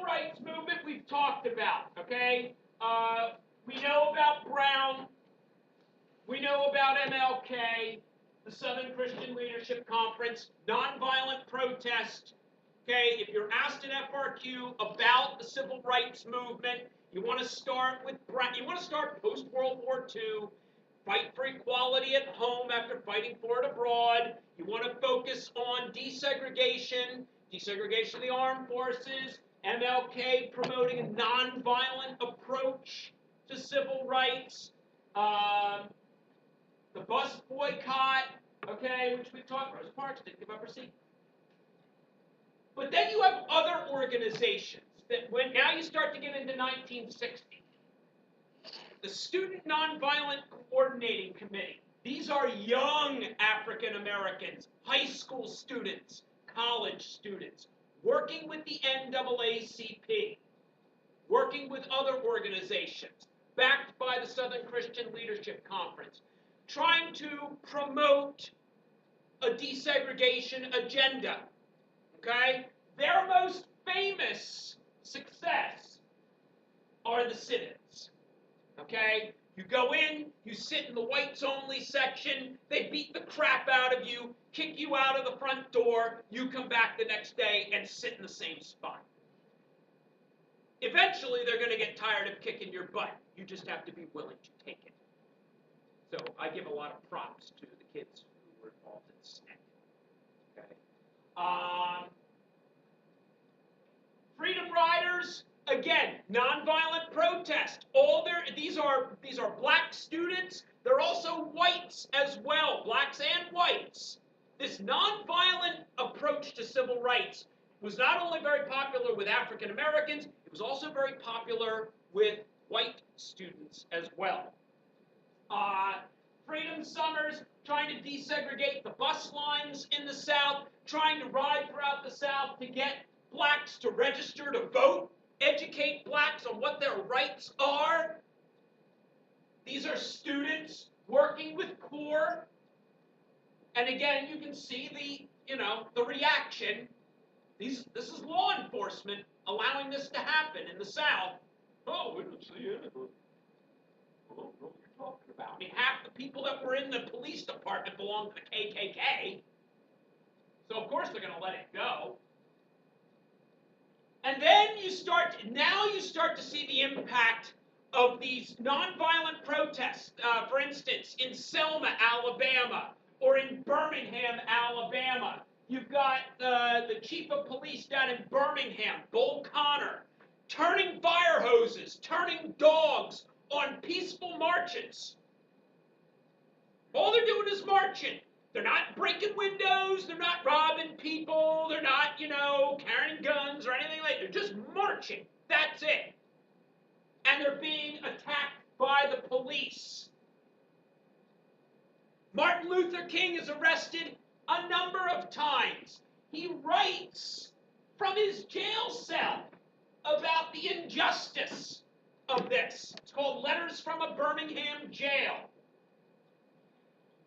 rights movement we've talked about, okay? We know about Brown. We know about MLK, the Southern Christian Leadership Conference, nonviolent protest. Okay, if you're asked at FRQ about the civil rights movement, you want to start with Brown. You want to start post-World War II, fight for equality at home after fighting for it abroad. You want to focus on desegregation of the armed forces, MLK promoting a nonviolent approach to civil rights, the bus boycott, okay, which we've talked about. Rosa Parks didn't give up her seat. But then you have other organizations that now you start to get into 1960. The Student Nonviolent Coordinating Committee. These are young African Americans, high school students, college students, working with the NAACP, working with other organizations, backed by the Southern Christian Leadership Conference, trying to promote a desegregation agenda. Okay? Their most famous success are the sit-ins. Okay? You go in, you sit in the whites-only section, they beat the crap out of you, kick you out of the front door, you come back the next day and sit in the same spot. Eventually, they're going to get tired of kicking your butt. You just have to be willing to take it. So I give a lot of props to the kids who were involved in SNCC. Okay. Freedom Riders, again, nonviolent protest. These are black students. They're also whites as well, blacks and whites. This nonviolent approach to civil rights was not only very popular with African Americans, it was also very popular with white students as well. Freedom Summers, trying to desegregate the bus lines in the South, trying to ride throughout the South to get blacks to register to vote, educate blacks on what their rights are. These are students working with CORE. And again, you can see the reaction. This is law enforcement allowing this to happen in the South. Oh, we didn't see it. I don't know what you're talking about. I mean, half the people that were in the police department belong to the KKK. So of course they're going to let it go. And then you start to see the impact of these nonviolent protests. For instance, in Selma, Alabama, or in Birmingham, Alabama. You've got the chief of police down in Birmingham, Bull Connor, turning fire hoses, turning dogs on peaceful marches. All they're doing is marching. They're not breaking windows. They're not robbing people. They're not, carrying guns or anything like that. They're just marching. That's it. And they're being attacked by the police. Martin Luther King is arrested a number of times. He writes from his jail cell about the injustice of this. It's called Letters from a Birmingham Jail.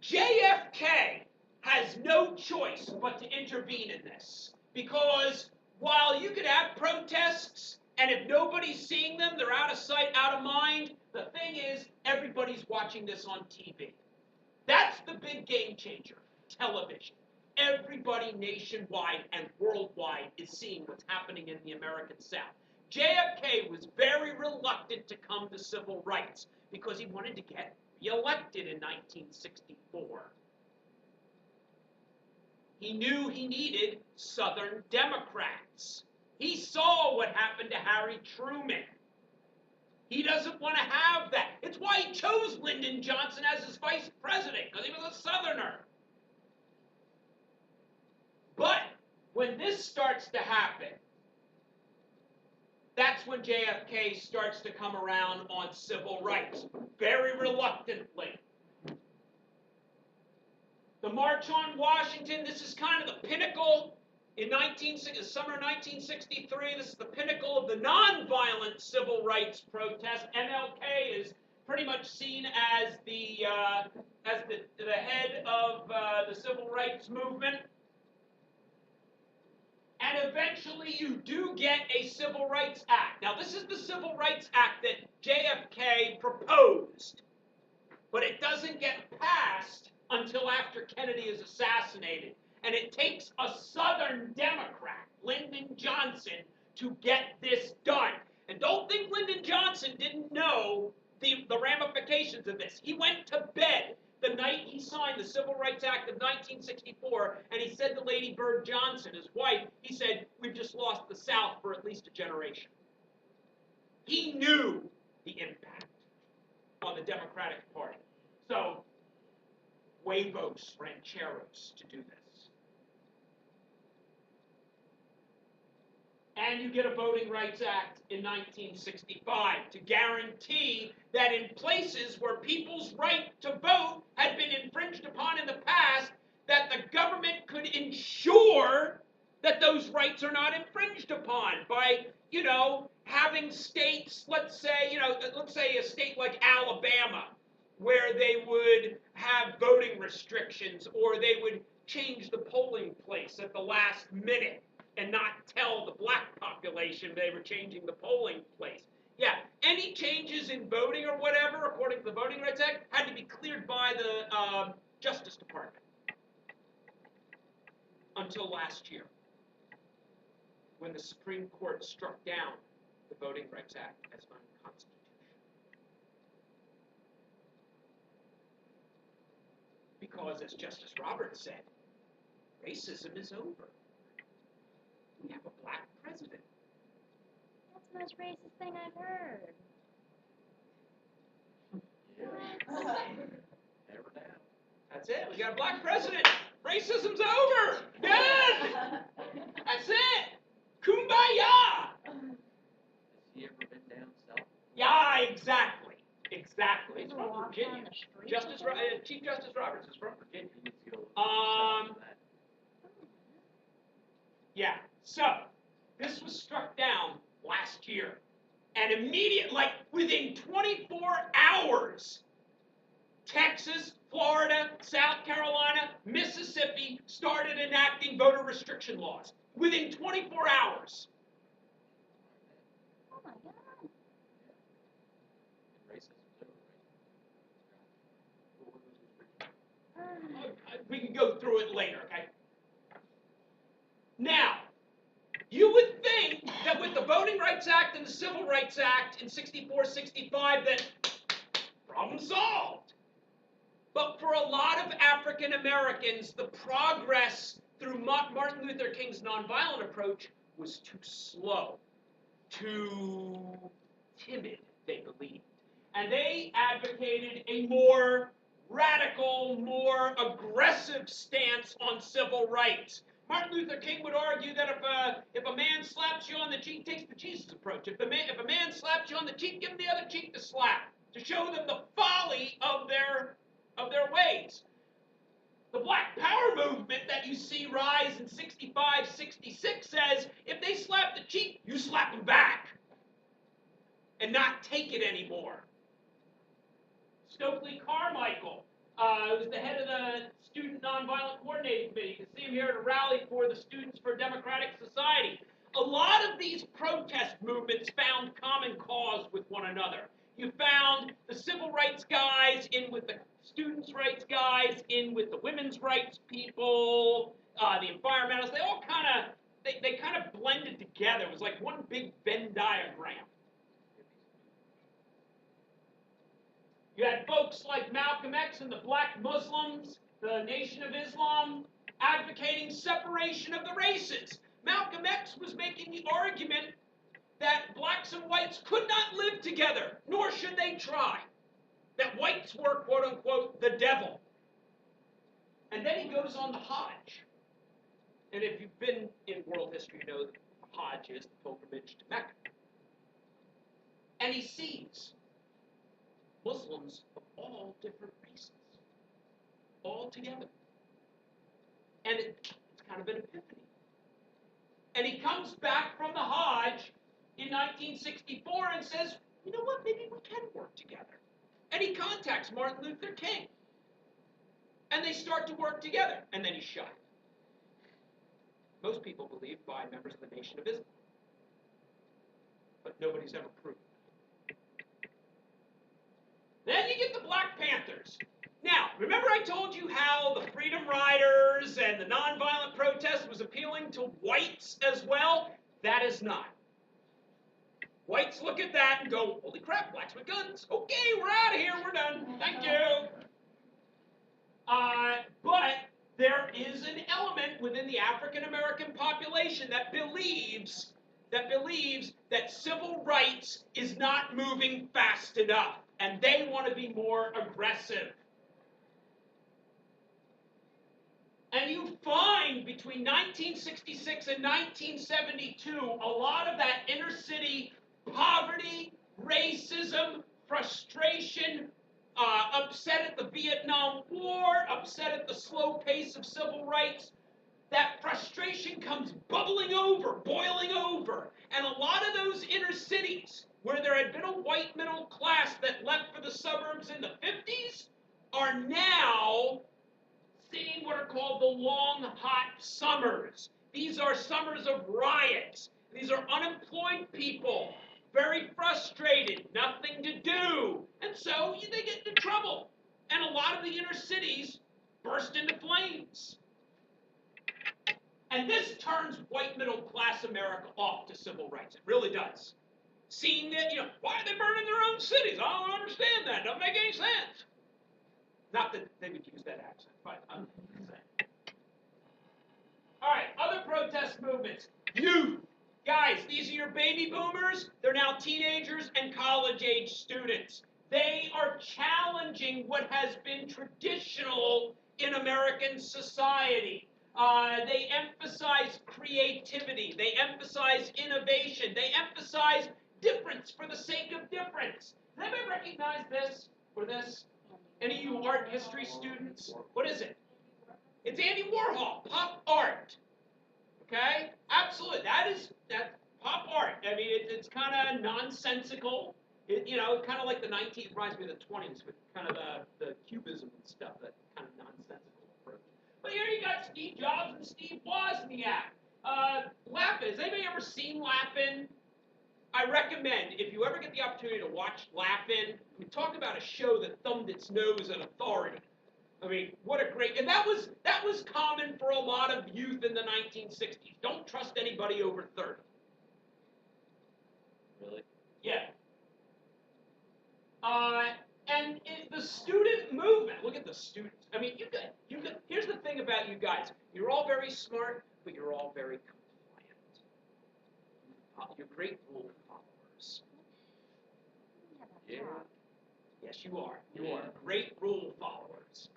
JFK has no choice but to intervene in this, because while you could have protests, and if nobody's seeing them, they're out of sight, out of mind, the thing is, everybody's watching this on TV. That's the big game changer, television. Everybody nationwide and worldwide is seeing what's happening in the American South. JFK was very reluctant to come to civil rights because he wanted to get reelected in 1964. He knew he needed Southern Democrats. He saw what happened to Harry Truman. He doesn't want to have that. It's why he chose Lyndon Johnson as his vice president, because he was a Southerner. But when this starts to happen, that's when JFK starts to come around on civil rights, very reluctantly. The March on Washington, this is kind of the pinnacle. In summer 1963, this is the pinnacle of the nonviolent civil rights protest. MLK is pretty much seen as the head of the civil rights movement. And eventually you do get a civil Civil Rights Act. Now, this is the Civil Rights Act that JFK proposed, but it doesn't get passed until after Kennedy is assassinated. And it takes a Southern Democrat, Lyndon Johnson, to get this done. And don't think Lyndon Johnson didn't know the ramifications of this. He went to bed the night he signed the Civil Rights Act of 1964, and he said to Lady Bird Johnson, his wife, he said, "We've just lost the South for at least a generation." He knew the impact on the Democratic Party. So, huevos, rancheros to do this. And you get a Voting Rights Act in 1965 to guarantee that in places where people's right to vote had been infringed upon in the past, that the government could ensure that those rights are not infringed upon by, having states, let's say a state like Alabama, where they would have voting restrictions, or they would change the polling place at the last minute and not tell the black population they were changing the polling place. Yeah, any changes in voting or whatever, according to the Voting Rights Act, had to be cleared by the Justice Department until last year, when the Supreme Court struck down the Voting Rights Act as unconstitutional. Because, as Justice Roberts said, racism is over. We have a black president. That's the most racist thing I've heard. Never doubt. That's it. We got a black president. Racism's over. Good. That's it. Kumbaya. Has he ever been down south? Yeah, exactly. Exactly. It's from Walk Virginia. down the street. Chief Justice Roberts is from Virginia. He needs to go Um, south of that. Yeah. So, this was struck down last year. And within 24 hours, Texas, Florida, South Carolina, Mississippi started enacting voter restriction laws. Within 24 hours. Oh my God. Racism's over, right? We can go through it later, okay? Now, you would think that with the Voting Rights Act and the Civil Rights Act in 64, 65, that problem solved. But for a lot of African Americans, the progress through Martin Luther King's nonviolent approach was too slow, too timid, they believed. And they advocated a more radical, more aggressive stance on civil rights. Martin Luther King would argue that if a man slaps you on the cheek, takes the Jesus approach. If a man slaps you on the cheek, give him the other cheek to slap, to show them the folly of their ways. The Black Power movement that you see rise in 65, 66 says, if they slap the cheek, you slap them back and not take it anymore. Stokely Carmichael was the head of the Student Nonviolent Coordinating Committee. You can see him here at a rally for the Students for Democratic Society. A lot of these protest movements found common cause with one another. You found the civil rights guys in with the students' rights guys, in with the women's rights people, the environmentalists. They all they kind of blended together. It was like one big Venn diagram. You had folks like Malcolm X and the Black Muslims, the Nation of Islam, advocating separation of the races. Malcolm X was making the argument that blacks and whites could not live together, nor should they try. That whites were, quote unquote, the devil. And then he goes on the Hajj. And if you've been in world history, you know that the Hajj is the pilgrimage to Mecca. And he sees Muslims of all different races, all together. And it's kind of an epiphany. And he comes back from the Hajj in 1964 and says, you know what, maybe we can work together. And he contacts Martin Luther King. And they start to work together. And then he's shot. Most people believe by members of the Nation of Islam. nobody's ever proved. Then you get the Black Panthers. Now, remember I told you how the Freedom Riders and the nonviolent protest was appealing to whites as well? That is not. Whites look at that and go, holy crap, blacks with guns. Okay, we're out of here, we're done. Thank you. But there is an element within the African American population that believes that civil rights is not moving fast enough, and they want to be more aggressive. And you find between 1966 and 1972 a lot of that inner city poverty, racism, frustration, upset at the Vietnam War, upset at the slow pace of civil rights. That frustration comes bubbling over, boiling over. And a lot of those inner cities where there had been a white middle class that left for the suburbs in the 50s are now seeing what are called the long, hot summers. These are summers of riots. These are unemployed people, very frustrated, nothing to do. And so they get into trouble. And a lot of the inner cities burst into flames. And this turns white middle class America off to civil rights. It really does. Seeing that, why are they burning their own cities? I don't understand that. It doesn't make any sense. Not that they would use that accent, but I'm saying. All right, other protest movements. Youth. Guys, these are your baby boomers. They're now teenagers and college-age students. They are challenging what has been traditional in American society. They emphasize creativity. They emphasize innovation. They emphasize difference for the sake of difference. Does anybody recognize this or this? Any of you art history students? What is it? It's Andy Warhol, pop art. Okay? Absolutely. That's pop art. I mean, it's kind of nonsensical. Kind of like the reminds me of the 20s with kind of the cubism and stuff, that kind of nonsensical approach. But here you got Steve Jobs and Steve Wozniak. Laugh-In. Has anybody ever seen Laugh-In? I recommend, if you ever get the opportunity to watch Laugh-In, we talk about a show that thumbed its nose at authority. I mean, what a great, and that was common for a lot of youth in the 1960s. Don't trust anybody over 30. Really? Yeah. And the student movement, look at the students. I mean, here's the thing about you guys. You're all very smart, but you're all very compliant. You're great rule followers. Yeah. Yes, you are. You are great rule followers.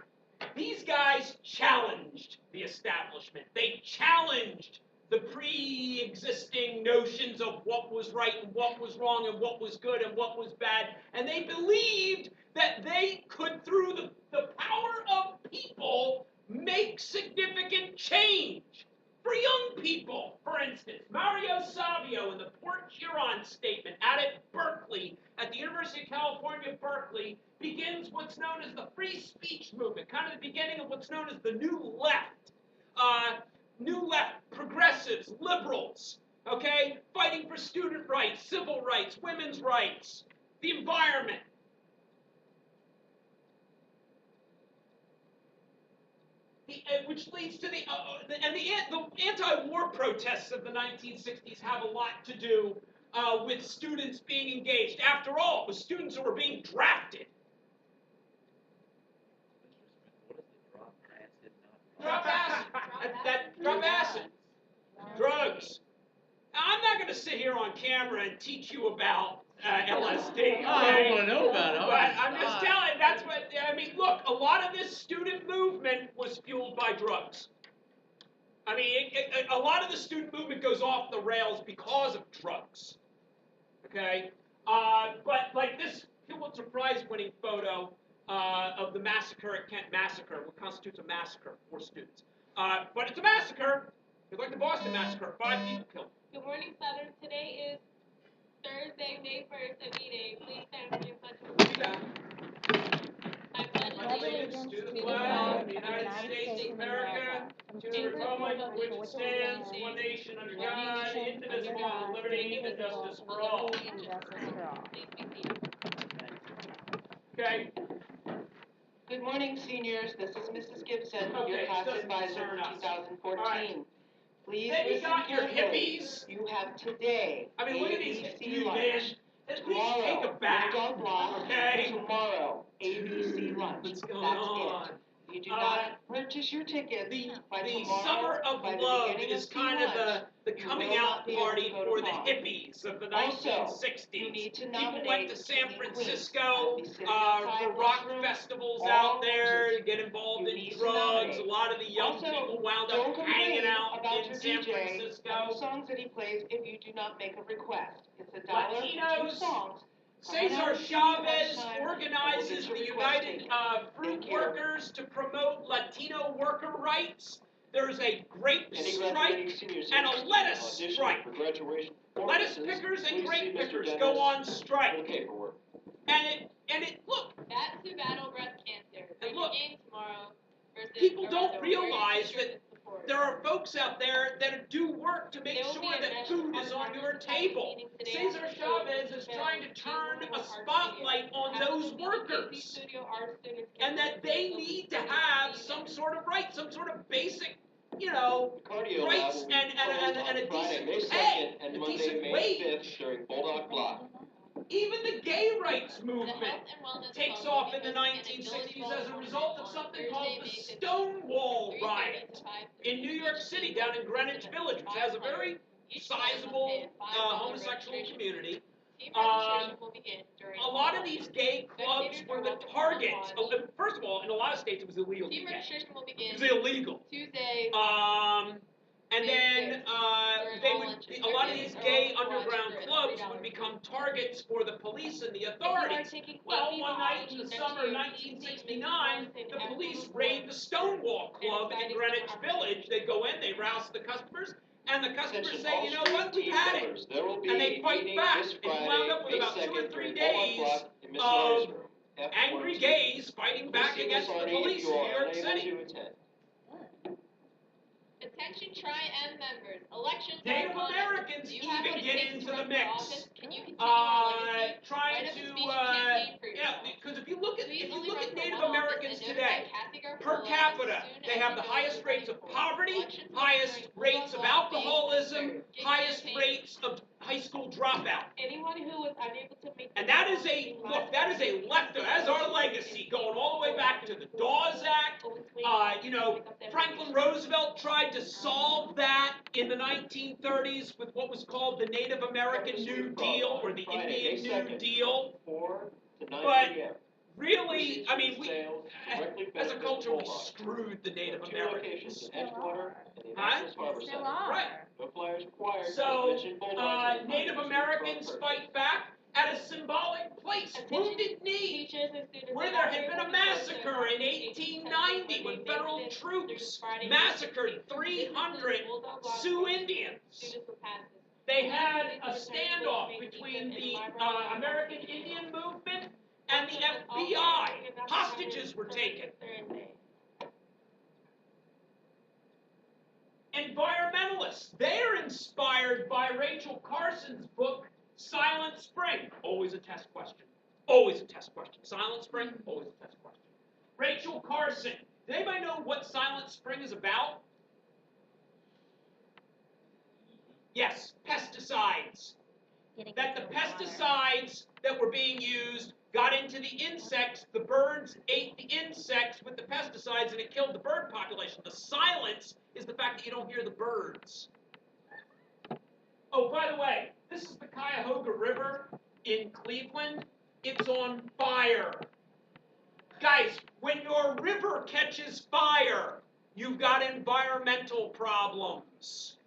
These guys challenged the establishment. They challenged the pre-existing notions of what was right and what was wrong and what was good and what was bad. And they believed that they could, through the power of people, make significant change. For young people, for instance, Mario Savio in the Port Huron Statement out at Berkeley, at the University of California, Berkeley, begins what's known as the free speech movement, kind of the beginning of what's known as the New Left. New Left, progressives, liberals, okay, fighting for student rights, civil rights, women's rights, the environment. Which leads to the anti-war protests of the 1960s have a lot to do with students being engaged. After all, it was students who were being drafted. Drop acid. Drop acid. Drugs. Now, I'm not going to sit here on camera and teach you about LSD. I don't want to know about it. But I'm just telling you, that's what, I mean, look, a lot of this student movement was fueled by drugs. I mean, a lot of the student movement goes off the rails because of drugs. Okay? But like this Pulitzer Prize winning photo of the massacre at Kent Massacre, what constitutes a massacre for students. But it's a massacre. It's like the Boston Massacre, 5 people killed. Good morning, Southern. Today is Thursday, May 1st, a meeting. Please stand for your pledge of allegiance. I pledge allegiance allegiance to the flag of the United States of America and to the republic for which it stands, one nation under God, indivisible, with liberty and justice for all. And justice for all. Please be seated. Okay? Good morning, seniors. This is Mrs. Gibson, Okay, your this class doesn't advisor concern for us. 2014. All right. Please Then you listen got your carefully. hippies. You have today I mean, look at these ABC dude, lunch. man. At least take a Tomorrow, bath. Bulldog Block. Okay? Tomorrow, ABC lunch. What's going That's on? it. You do not purchase your tickets by The tomorrow. summer of by the love beginning is of kind C of lunch, the you coming will out not be able party to go to for the prom. hippies of the Also, 1960s. you need to People went nominate to San king and queen. Francisco I'll be sitting inside for this rock room, festivals all out there lunches. to get involved You in need to drugs. nominate. A lot of the young Also, people wound don't up hanging complain out about in your San DJ and the Francisco. songs that he plays if you do not make a request. It's $1 for 2 Latinos. songs. Cesar Chavez organizes the United Fruit Thank you. Workers to promote Latino worker rights. There's a grape Any strike graduating seniors and a interested in lettuce auditioning strike. for graduation Lettuce performances, pickers and please grape see Mr. pickers Dennis go on for strike. the paperwork. And it look, That's to battle breast cancer. And Bring look, your game tomorrow versus people or don't rather, realize wear your that t-shirt and support. there are folks out there that do work to make There will be sure a that national food is on your partnership table. meeting today Cesar on the Chavez phone is with trying to Bell, turn Jane a Moore, Hart spotlight Studio. on After those the meeting, AC workers. Studio, our students can And that work they with need those to have students. some sort of right, some sort of basic, The cardio lab rights will be and closed a on Friday, decent May pay, 2nd and a Monday, decent May wage. 5th during Bulldog Block. Even the gay rights The movement Health and Wellness takes Club will off be in the hosting an agility 1960s as a ball result of tournament something on called the Thursday, May 15th Stonewall from 3:30 to riot 5:30. in New York City, down in Greenwich Village, which has a very sizable homosexual community. Team registration will begin during A lot of these gay clubs were the targets. First of all, in a lot of states, it was illegal. Team registration will It begin was illegal. Tuesday. And then they would. A lot of these gay underground clubs would become targets for the police and the authorities. Well, one night in the summer of 1969, the police raid the Stonewall Club in Greenwich Village. They go in, they rouse the customers, and the customers Attention say, all you know street what, we've team had members. it. There will be And they a fight meeting back. this And you Friday, wound up with May about 2 or 2nd 3 during Bulldog days Block in Miss of Myers' room. angry F102. gays fighting back Please see against Miss the Arnie if police you in New are York unable City. to attend. Attention Tri-M members. Elections Native are upon us. Americans Do you have even what it get takes into to the run for mix. office? Can you continue our legacy? Trying Write up a to, speech and campaign for yeah, yourself. because if you look at Please if you only look run at for Native one office Americans and today, notify Kathy per Garfola capita, as soon they as have you the know highest you're rates running of for. poverty, Elections will be highest during rates of Bulldog Block, May alcoholism, 23rd. Get your highest campaign. rates of high school dropout. Anyone who was unable to make And that is a look. That is a leftover. That is our legacy, going all the way back to the Dawes Act. Franklin Roosevelt tried to solve that in the 1930s with what was called the Native American New Deal or the Friday, Indian May New 2nd, Deal. 4 to 9 But p.m. really, I mean, Sales directly as a benefit culture, we Bulldog. screwed the Native Two locations Americans. in Edgewater and the Huh? Annapolis Harbor Still Center. are. Right. No flyers required. Just So, mention Bulldogs and Native Congress Americans Front fight back at a symbolic place, Wounded Knee, Teachers and students where there had been a massacre in 1890 when federal troops massacred 300 Sioux Indians. They had a standoff between the American Indian movement and the FBI. Hostages were taken. Environmentalists, they're inspired by Rachel Carson's book, Silent Spring. Always a test question. Always a test question. Silent Spring, always a test question. Rachel Carson. Does anybody know what Silent Spring is about? Yes, pesticides. That the pesticides that were being used got into the insects, the birds ate the insects with the pesticides, and it killed the bird population. The silence is the fact that you don't hear the birds. Oh, by the way, this is the Cuyahoga River in Cleveland. It's on fire. Guys, when your river catches fire, you've got environmental problems.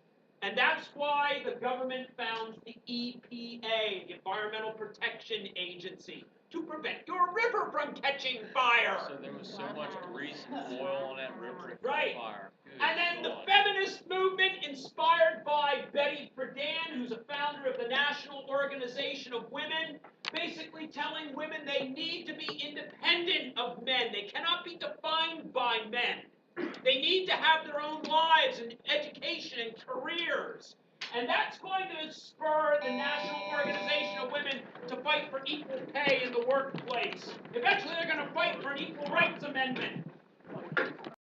And that's why the government founds the EPA, the Environmental Protection Agency, to prevent your river from catching fire. So there was so much grease and oil on that river it caught Right. fire. Good And then the God. feminist movement, inspired by Betty Friedan, who's a founder of the National Organization of Women, basically telling women they need to be independent of men. They cannot be defined by men. They need to have their own lives and education and careers. And that's going to spur the National Organization of Women to fight for equal pay in the workplace. Eventually, they're going to fight for an Equal Rights Amendment.